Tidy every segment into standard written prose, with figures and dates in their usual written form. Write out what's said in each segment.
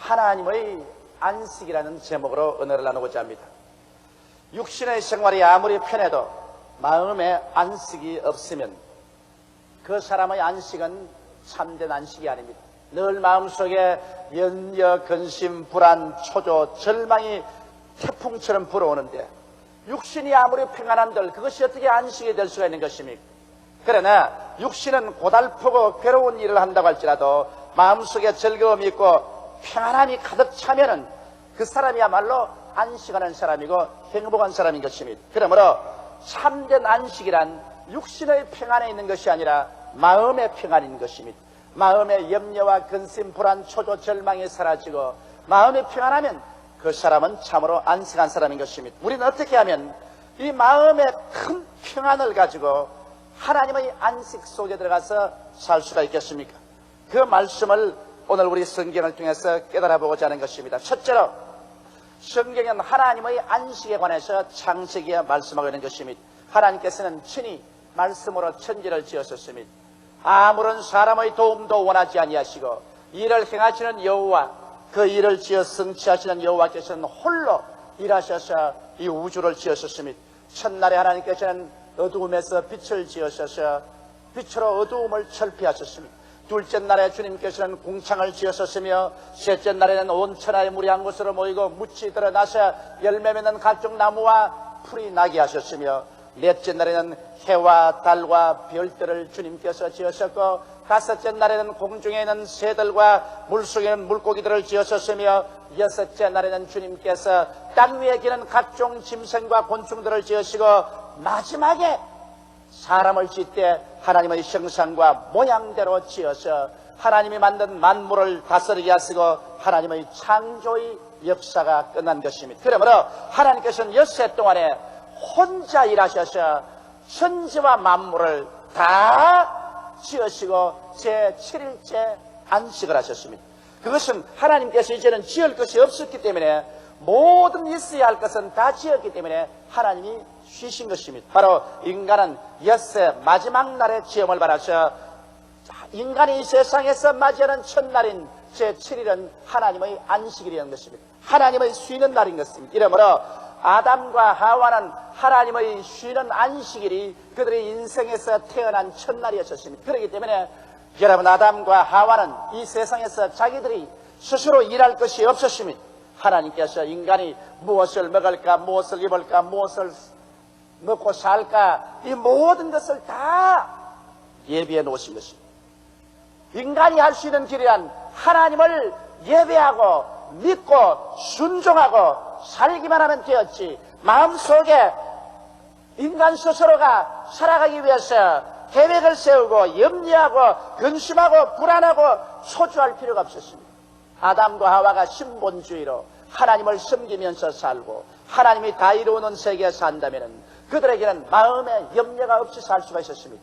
하나님의 안식이라는 제목으로 은혜를 나누고자 합니다. 육신의 생활이 아무리 편해도 마음에 안식이 없으면 그 사람의 안식은 참된 안식이 아닙니다. 늘 마음속에 염려, 근심, 불안, 초조, 절망이 태풍처럼 불어오는데 육신이 아무리 평안한들 그것이 어떻게 안식이 될 수가 있는 것입니까? 그러나 육신은 고달프고 괴로운 일을 한다고 할지라도 마음속에 즐거움이 있고 평안함이 가득 차면은 그 사람이야말로 안식하는 사람이고 행복한 사람인 것입니다. 그러므로 참된 안식이란 육신의 평안에 있는 것이 아니라 마음의 평안인 것입니다. 마음의 염려와 근심, 불안, 초조, 절망이 사라지고 마음이 평안하면 그 사람은 참으로 안식한 사람인 것입니다. 우리는 어떻게 하면 이 마음의 큰 평안을 가지고 하나님의 안식 속에 들어가서 살 수가 있겠습니까? 그 말씀을 오늘 우리 성경을 통해서 깨달아 보고자 하는 것입니다. 첫째로 성경은 하나님의 안식에 관해서 창세기에 말씀하고 있는 것입니다. 하나님께서는 친히 말씀으로 천지를 지으셨습니다. 아무런 사람의 도움도 원하지 아니하시고 이를 행하시는 여호와, 그 일을 지어 성취하시는 여호와께서는 홀로 일하셔서 이 우주를 지으셨습니다. 첫날에 하나님께서는 어두움에서 빛을 지으셔서 빛으로 어두움을 철폐하셨습니다. 둘째 날에 주님께서는 궁창을 지으셨으며 셋째 날에는 온 천하의 물이 한 곳으로 모이고 묻이 드러나서 열매 맺는 각종 나무와 풀이 나게 하셨으며 넷째 날에는 해와 달과 별들을 주님께서 지으셨고 다섯째 날에는 공중에 있는 새들과 물속에 있는 물고기들을 지으셨으며 여섯째 날에는 주님께서 땅 위에 기는 각종 짐승과 곤충들을 지으시고 마지막에 사람을 지을 때 하나님의 형상과 모양대로 지어서 하나님이 만든 만물을 다스리게 하시고 하나님의 창조의 역사가 끝난 것입니다. 그러므로 하나님께서는 엿새 동안에 혼자 일하셔서 천지와 만물을 다 지으시고 제7일째 안식을 하셨습니다. 그것은 하나님께서 이제는 지을 것이 없었기 때문에 모든 있어야 할 것은 다 지었기 때문에 하나님이 쉬신 것입니다. 바로 인간은 엿새 마지막 날에 지음을 받아서 인간이 이 세상에서 맞이하는 첫날인 제7일은 하나님의 안식일이라는 것입니다. 하나님의 쉬는 날인 것입니다. 이러므로 아담과 하와는 하나님의 쉬는 안식일이 그들의 인생에서 태어난 첫날이었습니다. 그렇기 때문에 여러분, 아담과 하와는 이 세상에서 자기들이 스스로 일할 것이 없었습니다. 하나님께서 인간이 무엇을 먹을까, 무엇을 입을까, 무엇을 먹고 살까, 이 모든 것을 다 예비해 놓으신 것입니다. 인간이 할 수 있는 길이란 하나님을 예배하고 믿고 순종하고 살기만 하면 되었지, 마음속에 인간 스스로가 살아가기 위해서 계획을 세우고 염려하고 근심하고 불안하고 초조할 필요가 없었습니다. 아담과 하와가 신본주의로 하나님을 섬기면서 살고 하나님이 다 이루는 세계에 산다면 그들에게는 마음에 염려가 없이 살 수가 있었습니다.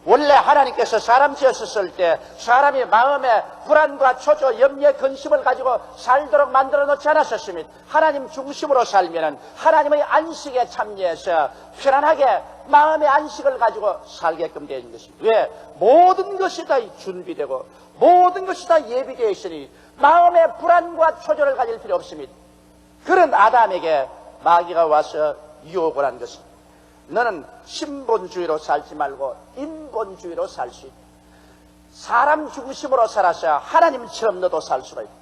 원래 하나님께서 사람 지었을 때 사람이 마음에 불안과 초조, 염려, 근심을 가지고 살도록 만들어 놓지 않았었습니다. 하나님 중심으로 살면 하나님의 안식에 참여해서 편안하게 마음의 안식을 가지고 살게끔 되어 있는 것입니다. 왜? 모든 것이 다 준비되고 모든 것이 다 예비되어 있으니 마음의 불안과 초조를 가질 필요 없습니다. 그런 아담에게 마귀가 와서 유혹을 한 것입니다. 너는 신본주의로 살지 말고 인본주의로 살 수 있다. 사람 중심으로 살아서 하나님처럼 너도 살 수가 있다.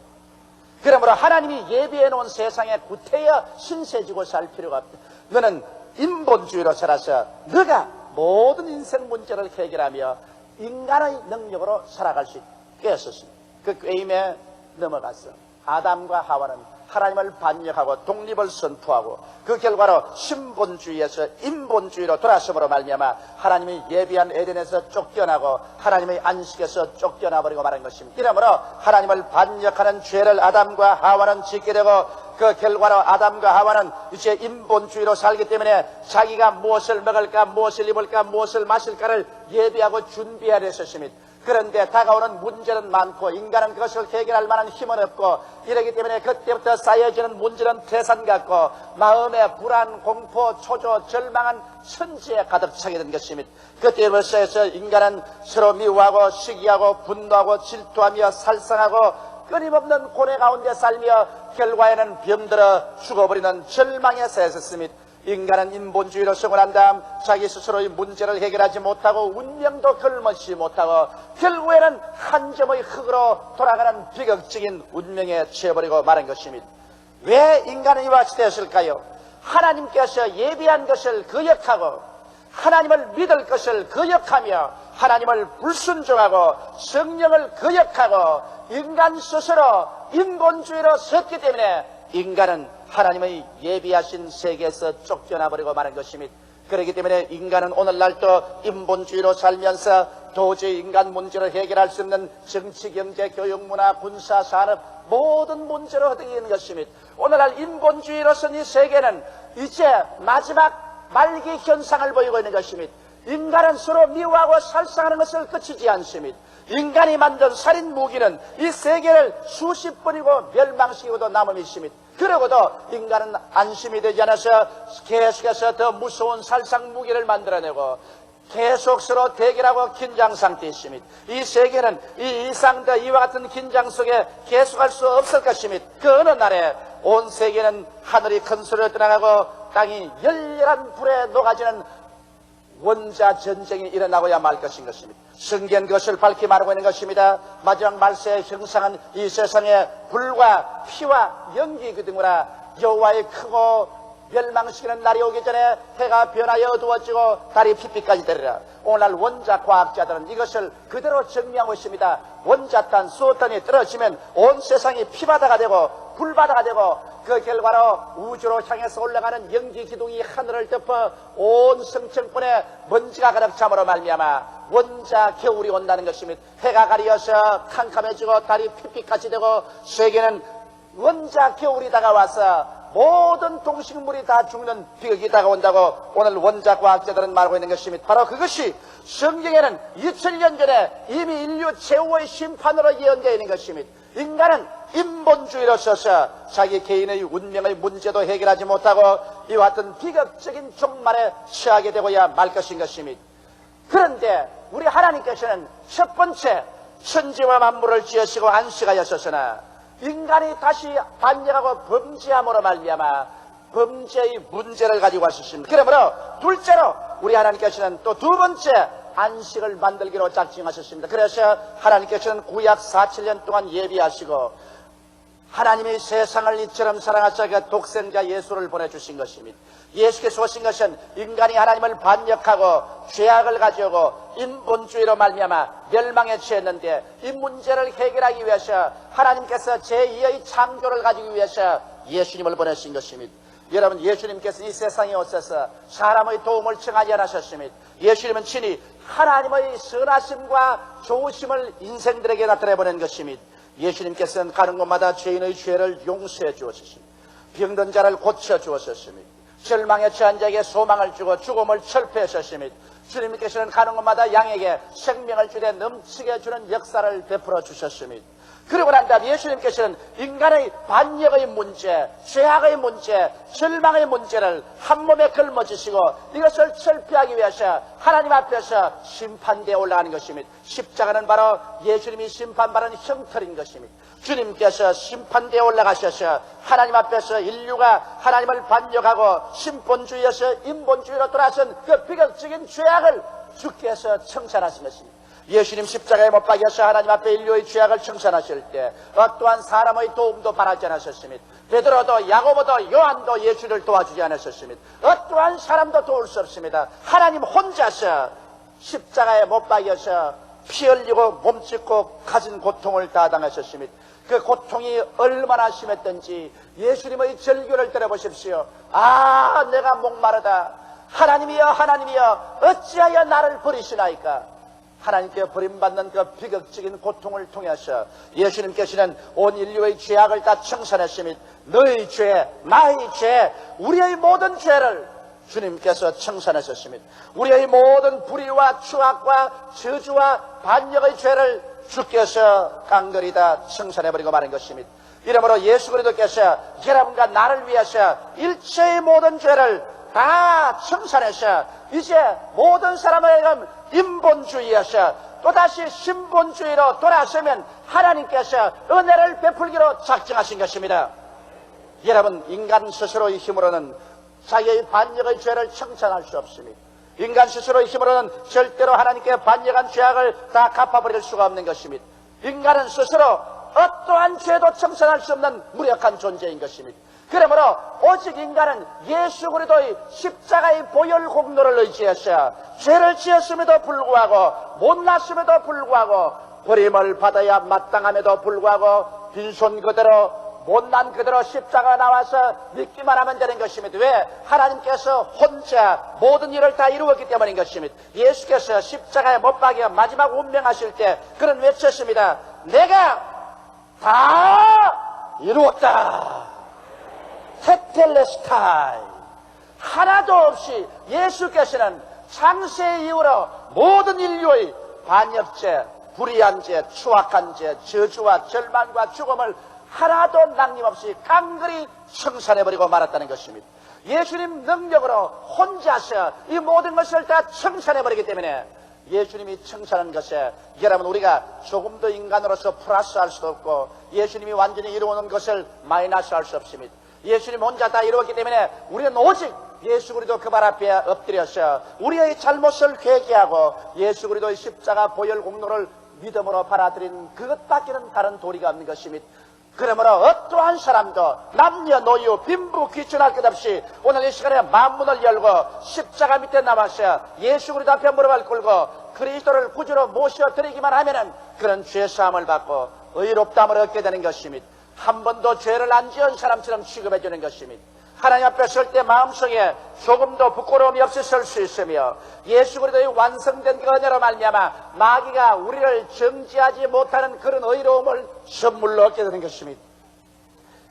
그러므로 하나님이 예비해 놓은 세상에 구태여 신세지고 살 필요가 없다. 너는 인본주의로 살아서 너가 모든 인생 문제를 해결하며 인간의 능력으로 살아갈 수 있다. 꾀었습니다. 그 꾀임에 넘어갔어. 아담과 하와는 하나님을 반역하고 독립을 선포하고 그 결과로 신본주의에서 인본주의로 돌아섬으로 말미암아 하나님이 예비한 에덴에서 쫓겨나고 하나님의 안식에서 쫓겨나 버리고 말한 것입니다. 이러므로 하나님을 반역하는 죄를 아담과 하와는 짓게 되고 그 결과로 아담과 하와는 이제 인본주의로 살기 때문에 자기가 무엇을 먹을까, 무엇을 입을까, 무엇을 마실까를 예비하고 준비해야 했었습니다. 그런데 다가오는 문제는 많고 인간은 그것을 해결할 만한 힘은 없고 이러기 때문에 그때부터 쌓여지는 문제는 태산 같고 마음의 불안, 공포, 초조, 절망한 천지에 가득 차게 된 것입니다. 그때부터 인간은 서로 미워하고 시기하고 분노하고 질투하며 살상하고 끊임없는 고뇌 가운데 살며 결과에는 병들어 죽어버리는 절망에 새했습니다. 인간은 인본주의로 성공한 다음 자기 스스로의 문제를 해결하지 못하고 운명도 걸머지 못하고 결국에는 한 점의 흙으로 돌아가는 비극적인 운명에 처해버리고 마는 것입니다. 왜 인간은 이와 같이 되었을까요? 하나님께서 예비한 것을 거역하고 하나님을 믿을 것을 거역하며 하나님을 불순종하고 성령을 거역하고 인간 스스로 인본주의로 섰기 때문에 인간은 하나님의 예비하신 세계에서 쫓겨나버리고 마는 것입니다. 그렇기 때문에 인간은 오늘날도 인본주의로 살면서 도저히 인간 문제를 해결할 수 없는 정치, 경제, 교육, 문화, 군사, 산업 모든 문제로 허덕이는 것입니다. 오늘날 인본주의로서는 이 세계는 이제 마지막 말기 현상을 보이고 있는 것입니다. 인간은 서로 미워하고 살상하는 것을 그치지 않습니다. 인간이 만든 살인 무기는 이 세계를 수십 번이고 멸망시키고도 남음이 있습니다. 그러고도 인간은 안심이 되지 않아서 계속해서 더 무서운 살상 무기를 만들어내고 계속 서로 대결하고 긴장 상태에 있습니다. 이 세계는 이 이상도 이와 같은 긴장 속에 계속할 수 없을 것입니다. 그 어느 날에 온 세계는 하늘이 큰 소리로 떠나가고 땅이 열렬한 불에 녹아지는 원자 전쟁이 일어나고야 말 것인 것입니다. 성경 그것을 밝히 말하고 있는 것입니다. 마지막 말세에 형상은 이 세상에 불과 피와 연기 그 등으로 여호와의 크고 멸망시키는 날이 오기 전에 해가 변하여 어두워지고 달이 핏빛까지 되리라. 오늘날 원자 과학자들은 이것을 그대로 증명하고 있습니다. 원자탄, 수소탄이 떨어지면 온 세상이 피바다가 되고 불바다가 되고 그 결과로 우주로 향해서 올라가는 연기 기둥이 하늘을 덮어 온 성층권에 먼지가 가득 참으로 말미암아 원자 겨울이 온다는 것입니다. 해가 가리어서 캄캄해지고 달이 핏빛같이 되고 세계는 원자 겨울이 다가와서 모든 동식물이 다 죽는 비극이 다가온다고 오늘 원자 과학자들은 말하고 있는 것입니다. 바로 그것이 성경에는 2000년 전에 이미 인류 최후의 심판으로 예언되어 있는 것입니다. 인간은 인본주의로 서서 자기 개인의 운명의 문제도 해결하지 못하고 이와 같은 비극적인 종말에 처하게 되고야 말 것인 것입니다. 그런데 우리 하나님께서는 첫 번째 천지와 만물을 지으시고 안식하였으나 인간이 다시 반역하고 범죄함으로 말미암아 범죄의 문제를 가지고 왔습니다. 그러므로 둘째로 우리 하나님께서는 또 두 번째 안식을 만들기로 작정하셨습니다. 그래서 하나님께서는 구약 4,7년 동안 예비하시고 하나님이 세상을 이처럼 사랑하사 그 독생자 예수를 보내주신 것입니다. 예수께서 오신 것은 인간이 하나님을 반역하고 죄악을 가져오고 인본주의로 말미암아 멸망에 처했는데 이 문제를 해결하기 위해서 하나님께서 제2의 창조를 가지기 위해서 예수님을 보내신 것입니다. 여러분, 예수님께서 이 세상에 오셔서 사람의 도움을 청하지 않으셨습니다. 예수님은 친히 하나님의 선하심과 좋으심을 인생들에게 나타내 보낸 것입니다. 예수님께서는 가는 곳마다 죄인의 죄를 용서해 주었습니다. 병든 자를 고쳐 주었습니다. 절망에 처한 자에게 소망을 주고 죽음을 철폐하셨습니다. 주님께서는 가는 곳마다 양에게 생명을 주되 넘치게 주는 역사를 베풀어 주셨습니다. 그러고 난 다음 예수님께서는 인간의 반역의 문제, 죄악의 문제, 절망의 문제를 한 몸에 걸머지시고 이것을 철폐하기 위해서 하나님 앞에서 심판대에 올라가는 것입니다. 십자가는 바로 예수님이 심판받은 형틀인 것입니다. 주님께서 심판대에 올라가셔서 하나님 앞에서 인류가 하나님을 반역하고 신본주의에서 인본주의로 돌아선 그 비극적인 죄악을 주께서 청산하신 것입니다. 예수님 십자가에 못 박여서 하나님 앞에 인류의 죄악을 청산하실 때 어떠한 사람의 도움도 바라지 않으셨습니다. 베드로도 야고보도 요한도 예수를 도와주지 않으셨습니다. 어떠한 사람도 도울 수 없습니다. 하나님 혼자서 십자가에 못 박여서 피 흘리고 몸짓고 가진 고통을 다 당하셨습니다. 그 고통이 얼마나 심했던지 예수님의 절규를 들어보십시오. 아, 내가 목마르다. 하나님이여, 하나님이여, 어찌하여 나를 버리시나이까. 하나님께 버림받는 그 비극적인 고통을 통해서 예수님께서는 온 인류의 죄악을 다 청산했습니다. 너의 죄, 나의 죄, 우리의 모든 죄를 주님께서 청산하셨습니다. 우리의 모든 불의와 추악과 저주와 반역의 죄를 주께서 깡그리 다 청산해버리고 마는 것입니다. 이러므로 예수 그리스도께서 여러분과 나를 위해서 일체의 모든 죄를 다 청산해서 이제 모든 사람에게 인본주의에서 또다시 신본주의로 돌아서면 하나님께서 은혜를 베풀기로 작정하신 것입니다. 여러분, 인간 스스로의 힘으로는 자기의 반역의 죄를 청산할 수 없습니다. 인간 스스로의 힘으로는 절대로 하나님께 반역한 죄악을 다 갚아버릴 수가 없는 것입니다. 인간은 스스로 어떠한 죄도 청산할 수 없는 무력한 존재인 것입니다. 그러므로 오직 인간은 예수 그리스도의 십자가의 보혈 공로를 의지해서 죄를 지었음에도 불구하고 못났음에도 불구하고 버림을 받아야 마땅함에도 불구하고 빈손 그대로 못난 그대로 십자가가 나와서 믿기만 하면 되는 것입니다. 왜? 하나님께서 혼자 모든 일을 다 이루었기 때문인 것입니다. 예수께서 십자가에 못 박여 마지막 운명하실 때 그런 외쳤습니다. 내가 다 이루었다. 테텔레스타이. 하나도 없이 예수께서는 창세 이후로 모든 인류의 반역죄, 불의한 죄, 추악한 죄, 저주와 절망과 죽음을 하나도 낭림없이 깡그리 청산해버리고 말았다는 것입니다. 예수님 능력으로 혼자서 이 모든 것을 다 청산해버리기 때문에 예수님이 청산한 것에 여러분 우리가 조금 더 인간으로서 플러스할 수도 없고 예수님이 완전히 이루어놓은 것을 마이너스할 수 없습니다. 예수님 혼자 다 이루었기 때문에 우리는 오직 예수 그리스도 그 발 앞에 엎드려서 우리의 잘못을 회개하고 예수 그리스도의 십자가 보혈 공로를 믿음으로 받아들인 그것밖에는 다른 도리가 없는 것입니다. 그러므로 어떠한 사람도 남녀노유 빈부 귀천할 것 없이 오늘 이 시간에 만문을 열고 십자가 밑에 남아서 예수 그리스도 앞에 무릎을 꿇고 그리스도를 구주로 모셔드리기만 하면은 그런 죄사함을 받고 의롭다함을 얻게 되는 것입니다. 한 번도 죄를 안 지은 사람처럼 취급해 주는 것입니다. 하나님 앞에 설 때 마음속에 조금도 부끄러움이 없이 설 수 있으며 예수 그리스도의 완성된 그 은혜로 말미암아 마귀가 우리를 정지하지 못하는 그런 의로움을 선물로 얻게 되는 것입니다.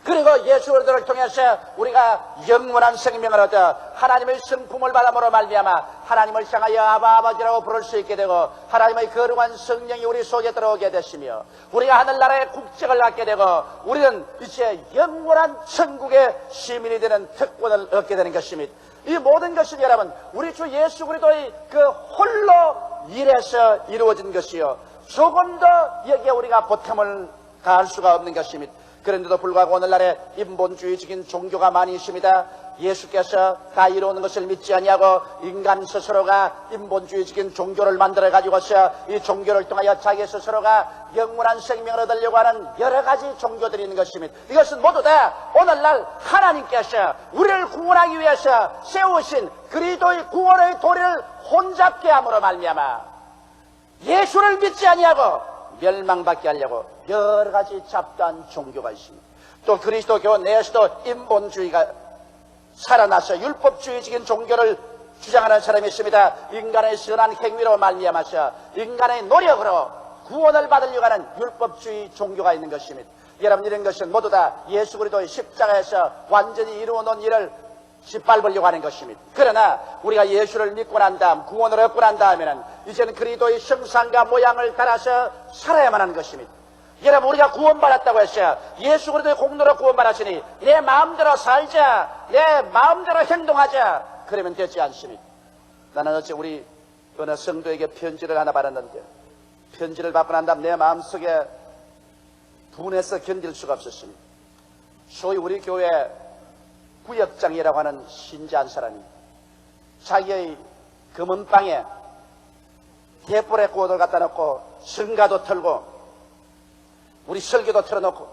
그리고 예수 그리스도를 통해서 우리가 영원한 생명을 얻어 하나님의 성품을 받음으로 말미암아 하나님을 향하여 아바 아버지라고 부를 수 있게 되고 하나님의 거룩한 성령이 우리 속에 들어오게 되시며 우리가 하늘나라의 국적을 갖게 되고 우리는 이제 영원한 천국의 시민이 되는 특권을 얻게 되는 것입니다. 이 모든 것은 여러분 우리 주 예수 그리스도의 그 홀로 일에서 이루어진 것이요 조금 더 여기에 우리가 보탬을 가할 수가 없는 것입니다. 그런데도 불구하고 오늘날에 인본주의적인 종교가 많이 있습니다. 예수께서 다 이루는 것을 믿지 아니하고 인간 스스로가 인본주의적인 종교를 만들어 가지고서 이 종교를 통하여 자기 스스로가 영원한 생명을 얻으려고 하는 여러 가지 종교들이 있는 것입니다. 이것은 모두 다 오늘날 하나님께서 우리를 구원하기 위해서 세우신 그리스도의 구원의 도리를 혼잡게 함으로 말미암아 예수를 믿지 아니하고 멸망받게 하려고 여러 가지 잡다한 종교가 있습니다. 또 그리스도교 내에서도 인본주의가 살아나서 율법주의적인 종교를 주장하는 사람이 있습니다. 인간의 선한 행위로 말미암아서 인간의 노력으로 구원을 받으려고 하는 율법주의 종교가 있는 것입니다. 여러분 이런 것은 모두 다 예수 그리스도의 십자가에서 완전히 이루어놓은 일을 짓밟으려고 하는 것입니다. 그러나 우리가 예수를 믿고 난 다음 구원을 얻고 난 다음에는 이제는 그리스도의 형상과 모양을 따라서 살아야만 하는 것입니다. 여러분 우리가 구원받았다고 했어요. 예수 그리스도의 공로로 구원받았으니 내 마음대로 살자 내 마음대로 행동하자 그러면 되지 않습니다. 나는 어제 우리 어느 성도에게 편지를 하나 받았는데 편지를 받고 난 다음 내 마음속에 분해서 견딜 수가 없었습니다. 소위 우리 교회 구역장이라고 하는 신자 한 사람이 자기의 금은방에 대불에 구워를 갖다 놓고 성가도 털고 우리 설교도 틀어놓고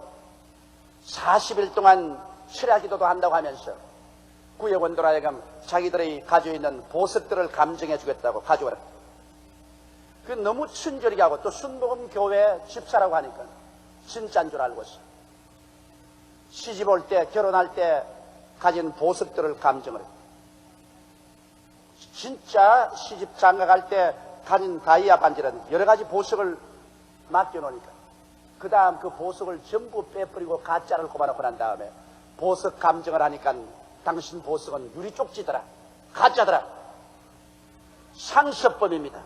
40일 동안 철야기도도 한다고 하면서 구역원들 하여금 자기들이 가지고 있는 보석들을 감정해 주겠다고 가져오라. 그 너무 친절하게 하고 또 순복음교회 집사라고 하니까 진짜인 줄 알고서 시집 올 때 결혼할 때 가진 보석들을 감정을 했다. 진짜 시집 장가갈 때 가진 다이아 반지는 여러 가지 보석을 맡겨놓으니까 그 다음 그 보석을 전부 빼버리고 가짜를 꼽아놓고 난 다음에 보석 감정을 하니까 당신 보석은 유리 쪽지더라 가짜더라. 상습범입니다.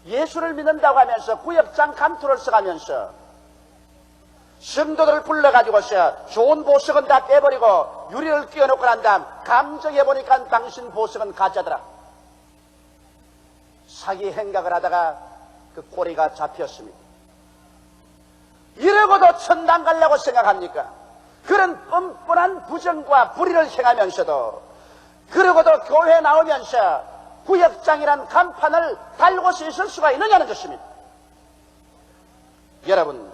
예수를 믿는다고 하면서 구역장 감투를 써가면서 성도들을 불러가지고서 좋은 보석은 다 빼버리고 유리를 끼워놓고 난 다음 감정해보니까 당신 보석은 가짜더라. 사기 행각을 하다가 그 꼬리가 잡혔습니다. 이러고도 천당 가려고 생각합니까? 그런 뻔뻔한 부정과 불의를 행하면서도, 그러고도 교회에 나오면서 구역장이란 간판을 달고서 있을 수가 있느냐는 것입니다. 여러분,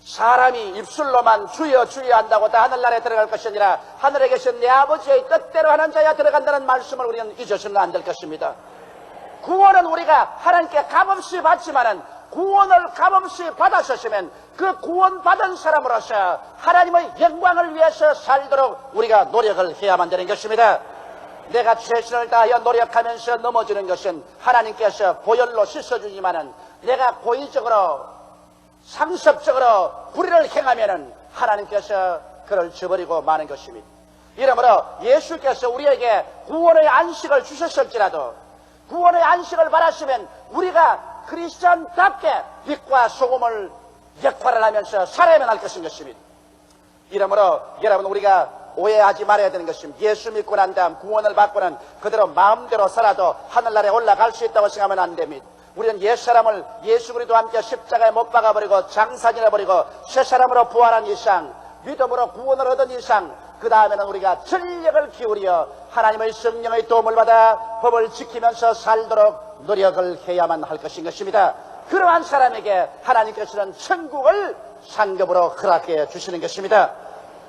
사람이 입술로만 주여 주여 한다고 다 하늘나라에 들어갈 것이 아니라 하늘에 계신 내 아버지의 뜻대로 하는 자야 들어간다는 말씀을 우리는 잊어서는 안 될 것입니다. 구원은 우리가 하나님께 값없이 받지만은, 구원을 값없이 받았었으면 그 구원받은 사람으로서 하나님의 영광을 위해서 살도록 우리가 노력을 해야만 되는 것입니다. 내가 최선을 다하여 노력하면서 넘어지는 것은 하나님께서 보혈로 씻어주지만은, 내가 고의적으로 상습적으로 불의를 행하면은 하나님께서 그를 저버리고 마는 것입니다. 이러므로 예수께서 우리에게 구원의 안식을 주셨을지라도, 구원의 안식을 받았으면 우리가 크리스천답게 빛과 소금을 역할을 하면서 살아야만 할 것입니다. 이러므로 여러분, 우리가 오해하지 말아야 되는 것입니다. 예수 믿고 난 다음 구원을 받고는 그대로 마음대로 살아도 하늘나라에 올라갈 수 있다고 생각하면 안 됩니다. 우리는 옛사람을 예수 그리스도와 함께 십자가에 못 박아버리고 장사지내버리고 새 사람으로 부활한 이상, 믿음으로 구원을 얻은 이상, 그 다음에는 우리가 전력을 기울여 하나님의 성령의 도움을 받아 법을 지키면서 살도록 노력을 해야만 할 것인 것입니다. 그러한 사람에게 하나님께서는 천국을 상급으로 허락해 주시는 것입니다.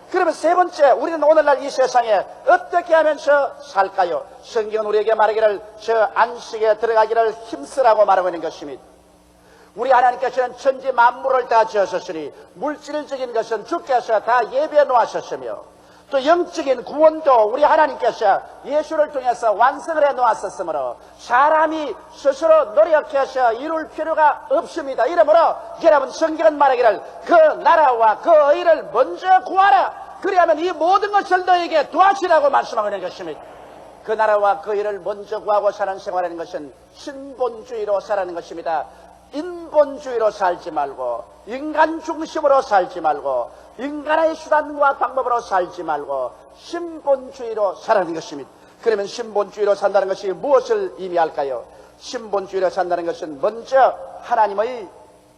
그러면 세 번째, 우리는 오늘날 이 세상에 어떻게 하면서 살까요? 성경은 우리에게 말하기를 저 안식에 들어가기를 힘쓰라고 말하고 있는 것입니다. 우리 하나님께서는 천지 만물을 다 지으셨으니 물질적인 것은 주께서 다 예비해 놓으셨으며, 또 영적인 구원도 우리 하나님께서 예수를 통해서 완성을 해 놓았었으므로 사람이 스스로 노력해서 이룰 필요가 없습니다. 이러므로 여러분, 성경은 말하기를 그 나라와 그 의를 먼저 구하라. 그리하면 이 모든 것을 너에게 도와주라고 말씀하고 있는 것입니다. 그 나라와 그 의를 먼저 구하고 사는 생활하는 것은 신본주의로 살아가는 것입니다. 인본주의로 살지 말고, 인간 중심으로 살지 말고, 인간의 수단과 방법으로 살지 말고 신본주의로 살아가는 것입니다. 그러면 신본주의로 산다는 것이 무엇을 의미할까요? 신본주의로 산다는 것은 먼저 하나님의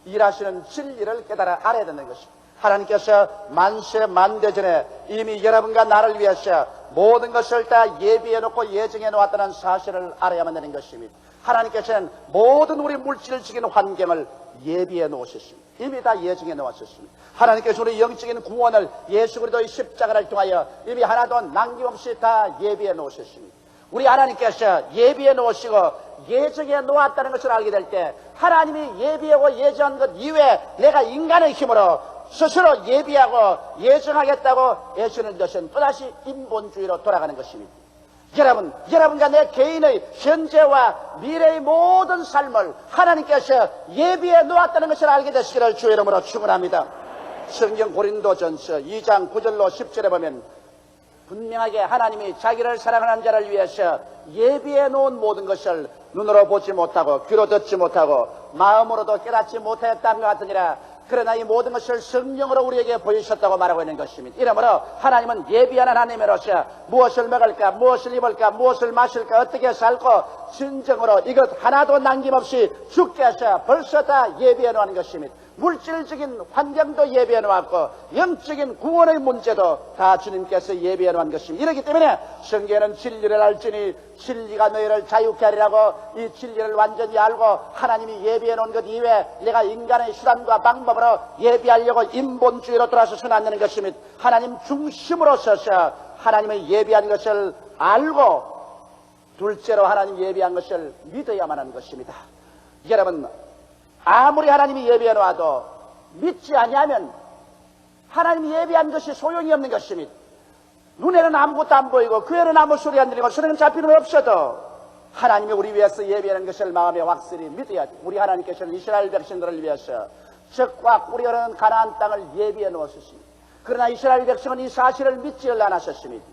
일하시는 진리를 깨달아 알아야 되는 것입니다. 하나님께서 만세 만대 전에 이미 여러분과 나를 위해서 모든 것을 다 예비해 놓고 예정해 놓았다는 사실을 알아야만 되는 것입니다. 하나님께서는 모든 우리 물질적인 환경을 예비해 놓으셨습니다. 이미 다 예정해 놓으셨습니다. 하나님께서 우리 영적인 구원을 예수 그리스도의 십자가를 통하여 이미 하나도 남김없이 다 예비해 놓으셨습니다. 우리 하나님께서 예비해 놓으시고 예정해 놓았다는 것을 알게 될 때, 하나님이 예비하고 예정한 것 이외에 내가 인간의 힘으로 스스로 예비하고 예정하겠다고 애쓰는 것은 또다시 인본주의로 돌아가는 것입니다. 여러분과 내 개인의 현재와 미래의 모든 삶을 하나님께서 예비해 놓았다는 것을 알게 되시기를 주의 이름으로 축원합니다. 성경 고린도전서 2장 9절로 10절에 보면 분명하게 하나님이 자기를 사랑하는 자를 위해서 예비해 놓은 모든 것을 눈으로 보지 못하고 귀로 듣지 못하고 마음으로도 깨닫지 못했다는 것 같으니라. 그러나 이 모든 것을 성령으로 우리에게 보이셨다고 말하고 있는 것입니다. 이러므로 하나님은 예비한 하나님으로서 무엇을 먹을까, 무엇을 입을까, 무엇을 마실까, 어떻게 살고 진정으로 이것 하나도 남김없이 주께서 벌써 다 예비해 놓은 것입니다. 물질적인 환경도 예비해 놓았고 영적인 구원의 문제도 다 주님께서 예비해 놓은 것입니다. 이렇기 때문에 성경에는 진리를 알지니 진리가 너희를 자유케 하리라고, 이 진리를 완전히 알고 하나님이 예비해 놓은 것 이외에 내가 인간의 수단과 방법으로 예비하려고 인본주의로 돌아서서는 안 되는 것입니다. 하나님 중심으로 서서 하나님의 예비한 것을 알고 둘째로 하나님 예비한 것을 믿어야만 하는 것입니다. 여러분, 아무리 하나님이 예비해 놔도 믿지 아니하면 하나님이 예비한 것이 소용이 없는 것입니다. 눈에는 아무것도 안 보이고 귀에는 아무 소리 안 들리고 손에는 잡히는 없어도 하나님이 우리 위해서 예비하는 것을 마음에 확실히 믿어야 돼. 우리 하나님께서는 이스라엘 백성들을 위해서 적과 꿀이 흐르는 가나안 땅을 예비해 놓으셨습니다. 그러나 이스라엘 백성은 이 사실을 믿지 않으셨습니다.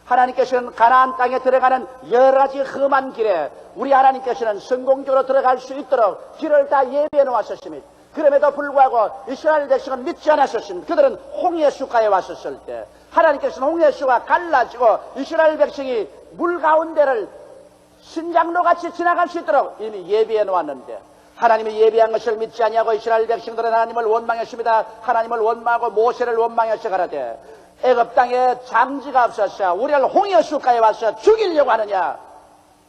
하나님께서는 가나안 땅에 들어가는 여러 가지 험한 길에 우리 하나님께서는 성공적으로 들어갈 수 있도록 길을 다 예비해 놓으셨습니다. 그럼에도 불구하고 이스라엘 백성은 믿지 않았었습니다. 그들은 홍해수가에 왔었을 때 하나님께서는 홍해수가 갈라지고 이스라엘 백성이 물 가운데를 신장로같이 지나갈 수 있도록 이미 예비해 놓았는데, 하나님이 예비한 것을 믿지 아니하고 이스라엘 백성들은 하나님을 원망했습니다. 하나님을 원망하고 모세를 원망해서 가라되 애굽 땅에 장지가 없었어. 우리를 홍해 숫가에 와서 죽이려고 하느냐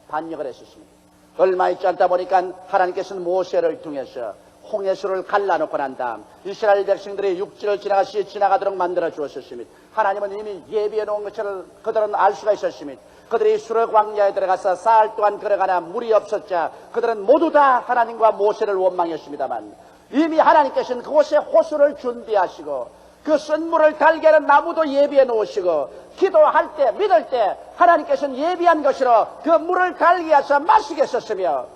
반역을 했었습니다. 얼마 있지 않다 보니까 하나님께서는 모세를 통해서 홍해수를 갈라놓고 난 다음 이스라엘 백성들이 육지를 지나가도록 만들어 주었습니다. 하나님은 이미 예비해 놓은 것을 그들은 알 수가 있었습니다. 그들이 수르 광야에 들어가서 사흘 동안 걸어가나 물이 없었자 그들은 모두 다 하나님과 모세를 원망했습니다만 이미 하나님께서는 그곳에 호수를 준비하시고 그 쓴 물을 달게 하는 나무도 예비해 놓으시고 기도할 때 믿을 때 하나님께서는 예비한 것으로 그 물을 달게 해서 마시게 했었으며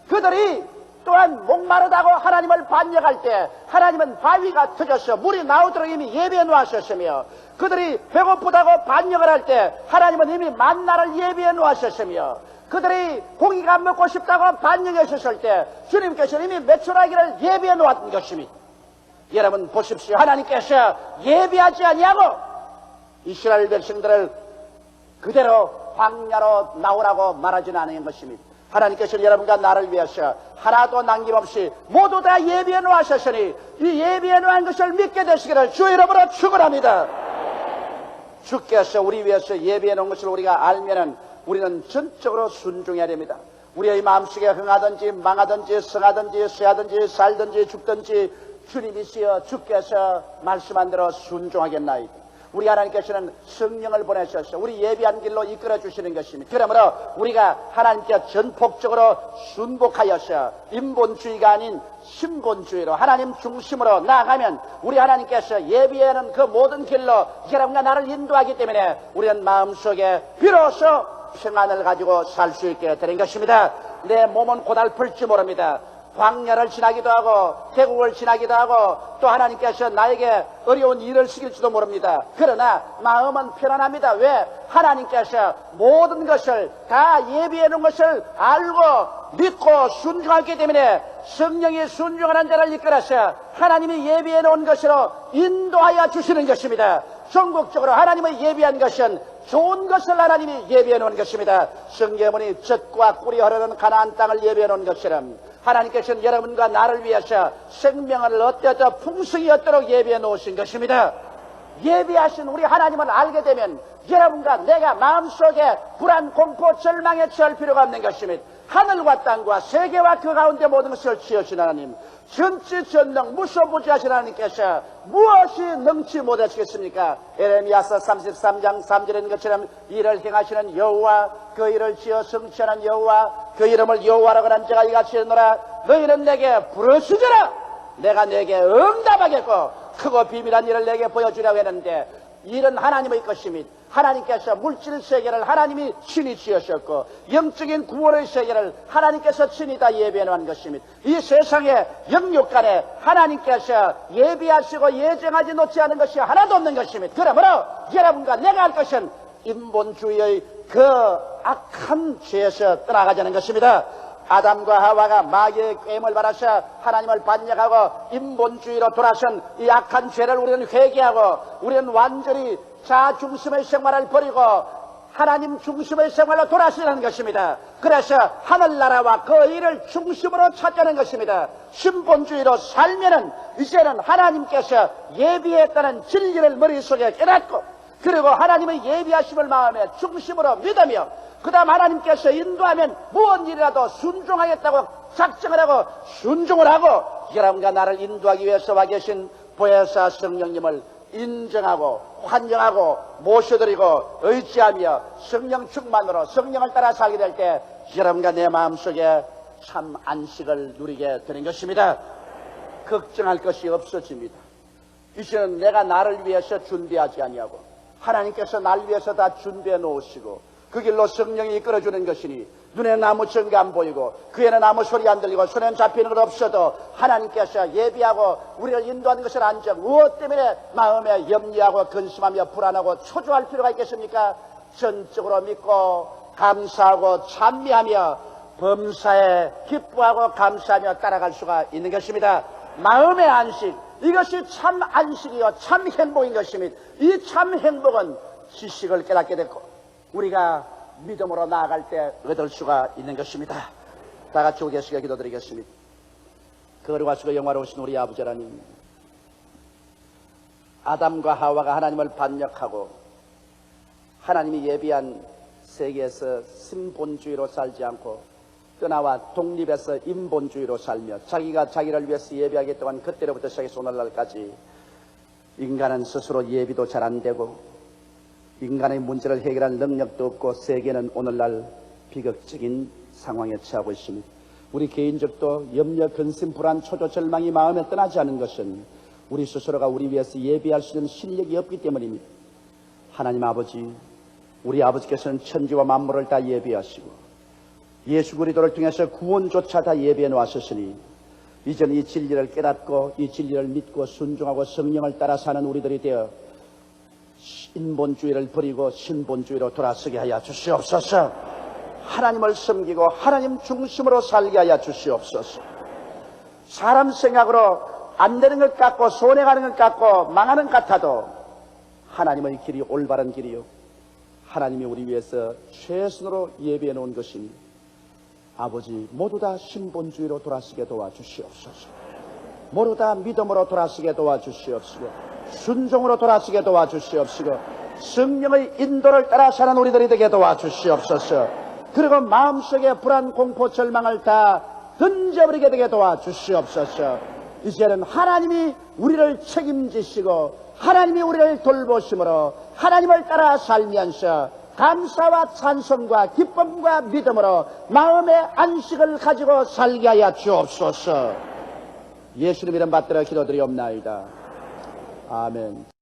그들이 또한 목마르다고 하나님을 반역할 때 하나님은 바위가 터져서 물이 나오도록 이미 예비해 놓으셨으며 그들이 배고프다고 반역을 할 때 하나님은 이미 만나를 예비해 놓으셨으며 그들이 고기가 먹고 싶다고 반역하셨을 때 주님께서 이미 메추라기를 예비해 놓았던 것입니다. 여러분 보십시오. 하나님께서 예비하지 아니하고 이스라엘 백성들을 그대로 광야로 나오라고 말하지는 않은 것입니다. 하나님께서는 여러분과 나를 위해서 하나도 남김없이 모두 다 예비해 놓으셨으니 이 예비해 놓은 것을 믿게 되시기를 주 이름으로 축원합니다. 주께서 우리 위해서 예비해 놓은 것을 우리가 알면은 우리는 전적으로 순종해야 됩니다. 우리의 마음속에 흥하든지 망하든지 성하든지 쇠하든지 살든지 죽든지 주님이시여 주께서 말씀한 대로 순종하겠나이다. 우리 하나님께서는 성령을 보내셔서 우리 예비한 길로 이끌어 주시는 것입니다. 그러므로 우리가 하나님께 전폭적으로 순복하여서 인본주의가 아닌 신본주의로 하나님 중심으로 나아가면 우리 하나님께서 예비하는 그 모든 길로 여러분과 나를 인도하기 때문에 우리는 마음속에 비로소 평안을 가지고 살 수 있게 되는 것입니다. 내 몸은 고달플지 모릅니다. 광야를 지나기도 하고 태국을 지나기도 하고 또 하나님께서 나에게 어려운 일을 시킬지도 모릅니다. 그러나 마음은 편안합니다. 왜? 하나님께서 모든 것을 다 예비해 놓은 것을 알고 믿고 순종하기 때문에 성령이 순종하는 자를 이끌어서 하나님이 예비해 놓은 것으로 인도하여 주시는 것입니다. 전국적으로 하나님의 예비한 것은 좋은 것을 하나님이 예비해 놓은 것입니다. 성경문이 젖과 꿀이 흐르는 가나안 땅을 예비해 놓은 것처럼 하나님께서는 여러분과 나를 위해서 생명을 얻어서 풍성히 얻도록 예비해 놓으신 것입니다. 예비하신 우리 하나님을 알게 되면 여러분과 내가 마음속에 불안, 공포, 절망에 처할 필요가 없는 것입니다. 하늘과 땅과 세계와 그 가운데 모든 것을 지으신 하나님, 전지전능 무소부지하신 하나님께서 무엇이 능치 못하시겠습니까? 에레미야서 33장 3절에 있는 것처럼 이를 행하시는 여호와, 그 일을 지어 성취하는 여호와, 그 이름을 여호와라고 하는 자가 이같이 하노라. 너희는 내게 부르짖으라. 내가 내게 응답하겠고 크고 비밀한 일을 내게 보여주려고 했는데 일은 하나님의 것입니다. 하나님께서 물질 세계를 하나님이 친히 지으셨고 영적인 구원의 세계를 하나님께서 친히 다 예비해 놓은 것입니다. 이 세상의 영육간에 하나님께서 예비하시고 예정하지 놓지 않은 것이 하나도 없는 것입니다. 그러므로 여러분과 내가 할 것은 인본주의의 그 악한 죄에서 떠나가자는 것입니다. 아담과 하와가 마귀의 꾀임을 받아서 하나님을 반역하고 인본주의로 돌아선 이 악한 죄를 우리는 회개하고 우리는 완전히 자중심의 생활을 버리고 하나님 중심의 생활로 돌아서는 것입니다. 그래서 하늘나라와 그 일을 중심으로 찾자는 것입니다. 신본주의로 살면은 이제는 하나님께서 예비했다는 진리를 머릿속에 깨닫고 그리고 하나님의 예비하심을 마음에 중심으로 믿으며 그 다음 하나님께서 인도하면 무언 일이라도 순종하겠다고 작정을 하고 순종을 하고 여러분과 나를 인도하기 위해서 와 계신 보혜사 성령님을 인정하고 환영하고 모셔드리고 의지하며 성령 충만으로 성령을 따라 살게 될 때 여러분과 내 마음속에 참 안식을 누리게 되는 것입니다. 걱정할 것이 없어집니다. 이제는 내가 나를 위해서 준비하지 아니하고 하나님께서 날 위해서 다 준비해 놓으시고 그 길로 성령이 이끌어주는 것이니 눈에는 아무 증거 안 보이고 귀에는 아무 소리 안 들리고 손에는 잡히는 것 없어도 하나님께서 예비하고 우리를 인도하는 것을 안정 무엇 때문에 마음에 염려하고 근심하며 불안하고 초조할 필요가 있겠습니까? 전적으로 믿고 감사하고 찬미하며 범사에 기뻐하고 감사하며 따라갈 수가 있는 것입니다. 마음의 안식, 이것이 참 안식이요 참 행복인 것입니다. 이 참 행복은 지식을 깨닫게 됐고 우리가 믿음으로 나아갈 때 얻을 수가 있는 것입니다. 다 같이 오게 하시게 기도드리겠습니다. 거룩하시고 영화로우신 우리 아버지 하나님, 아담과 하와가 하나님을 반역하고 하나님이 예비한 세계에서 신본주의로 살지 않고 떠나와 독립해서 인본주의로 살며 자기가 자기를 위해서 예비하겠다고 그때로부터 시작해서 오늘날까지 인간은 스스로 예비도 잘 안 되고 인간의 문제를 해결할 능력도 없고 세계는 오늘날 비극적인 상황에 처하고 있습니다. 우리 개인적도 염려, 근심, 불안, 초조, 절망이 마음에 떠나지 않은 것은 우리 스스로가 우리 위해서 예비할 수 있는 실력이 없기 때문입니다. 하나님 아버지, 우리 아버지께서는 천지와 만물을 다 예비하시고 예수 그리스도를 통해서 구원조차 다 예비해 놓았으니 이제는 이 진리를 깨닫고 이 진리를 믿고 순종하고 성령을 따라 사는 우리들이 되어 인본주의를 버리고 신본주의로 돌아서게 하여 주시옵소서. 하나님을 섬기고 하나님 중심으로 살게 하여 주시옵소서. 사람 생각으로 안 되는 것 같고 손해가는 것 같고 망하는 것 같아도 하나님의 길이 올바른 길이요 하나님이 우리 위해서 최선으로 예비해 놓은 것이니 아버지 모두 다 신본주의로 돌아서게 도와주시옵소서. 모두 다 믿음으로 돌아서게 도와주시옵소서. 순종으로 돌아서게 도와주시옵소서. 성령의 인도를 따라 사는 우리들이 되게 도와주시옵소서. 그리고 마음속에 불안, 공포, 절망을 다 던져버리게 되게 도와주시옵소서. 이제는 하나님이 우리를 책임지시고 하나님이 우리를 돌보심으로 하나님을 따라 살면서 감사와 찬송과 기쁨과 믿음으로 마음의 안식을 가지고 살게 하여 주옵소서. 예수님 이름 받들어 기도드리옵나이다. 아멘.